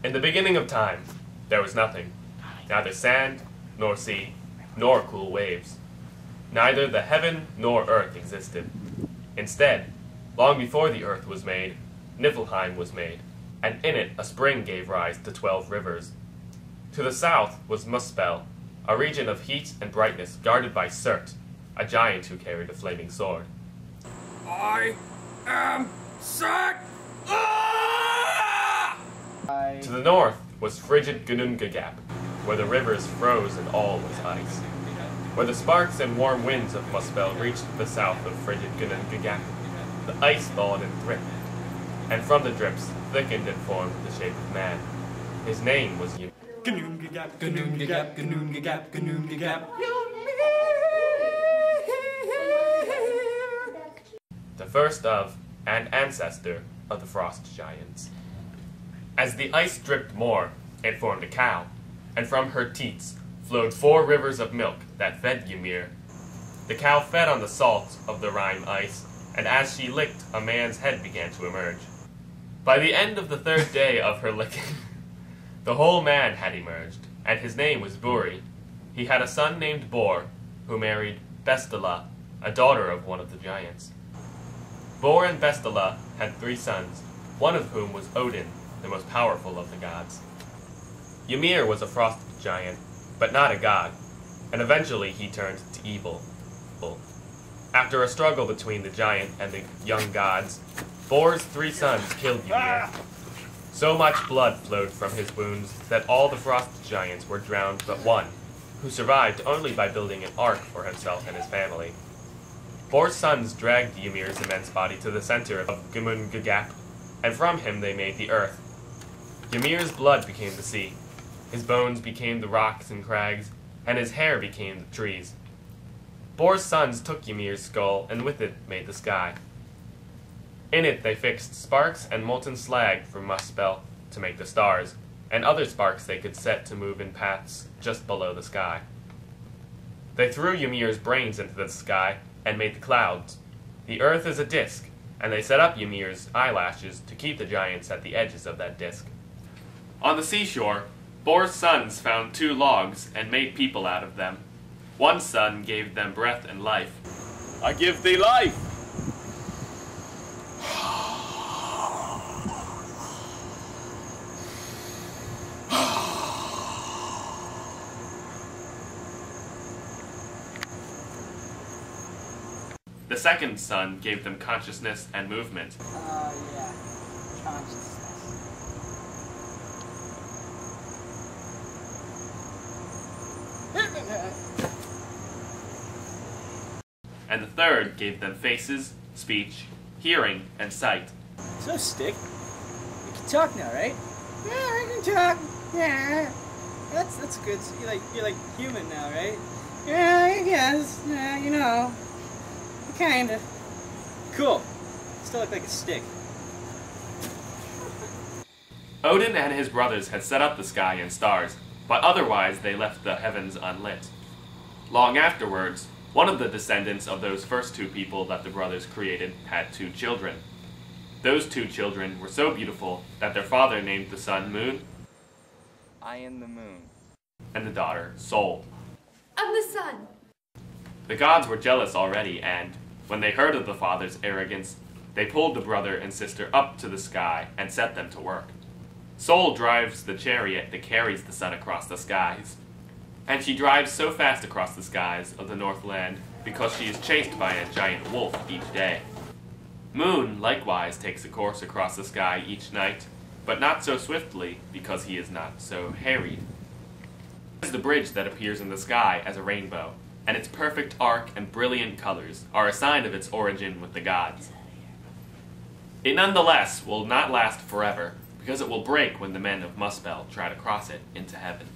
In the beginning of time, there was nothing, neither sand, nor sea, nor cool waves. Neither the heaven nor earth existed. Instead, long before the earth was made, Niflheim was made, and in it a spring gave rise to 12 rivers. To the south was Muspel, a region of heat and brightness guarded by Surt, a giant who carried a flaming sword. I am Surt! To the north was frigid Gunungagap, where the rivers froze and all was ice. Where the sparks and warm winds of Muspel reached the south of frigid Gunungagap, the ice thawed and dripped, and from the drips thickened and formed the shape of man. His name was Ymir. Gunungagap, Gunungagap, Gunungagap, Gunungagap. The first of, and ancestor, of the frost giants. As the ice dripped more, it formed a cow, and from her teats flowed 4 rivers of milk that fed Ymir. The cow fed on the salt of the Rime ice, and as she licked, a man's head began to emerge. By the end of the 3rd day of her licking, the whole man had emerged, and his name was Buri. He had a son named Bor, who married Bestala, a daughter of one of the giants. Bor and Bestala had 3 sons, one of whom was Odin, the most powerful of the gods. Ymir was a frost giant, but not a god, and eventually he turned to evil. After a struggle between the giant and the young gods, Bor's 3 sons killed Ymir. So much blood flowed from his wounds that all the frost giants were drowned but one, who survived only by building an ark for himself and his family. Bor's sons dragged Ymir's immense body to the center of Gunungagap, and from him they made the earth. Ymir's blood became the sea, his bones became the rocks and crags, and his hair became the trees. Bor's sons took Ymir's skull, and with it made the sky. In it they fixed sparks and molten slag from Muspel to make the stars, and other sparks they could set to move in paths just below the sky. They threw Ymir's brains into the sky and made the clouds. The earth is a disk, and they set up Ymir's eyelashes to keep the giants at the edges of that disk. On the seashore, Bor's sons found 2 logs and made people out of them. One son gave them breath and life. I give thee life! The second son gave them consciousness and movement. Yeah. Consciousness. And the third gave them faces, speech, hearing, and sight. So, Stick, you can talk now, right? Yeah, I can talk. Yeah. That's good. So you're like human now, right? Yeah, I guess. Yeah, you know. Kinda. Cool. Still look like a stick. Odin and his brothers had set up the sky and stars, but otherwise they left the heavens unlit. Long afterwards, one of the descendants of those first 2 people that the brothers created had 2 children. Those 2 children were so beautiful that their father named the son Moon. I am the moon. And the daughter Sol. I'm the sun. The gods were jealous already, and when they heard of the father's arrogance, they pulled the brother and sister up to the sky and set them to work. Sol drives the chariot that carries the sun across the skies, and she drives so fast across the skies of the Northland because she is chased by a giant wolf each day. Moon likewise takes a course across the sky each night, but not so swiftly because he is not so harried. It is the bridge that appears in the sky as a rainbow, and its perfect arc and brilliant colors are a sign of its origin with the gods. It nonetheless will not last forever, because it will break when the men of Muspel try to cross it into heaven.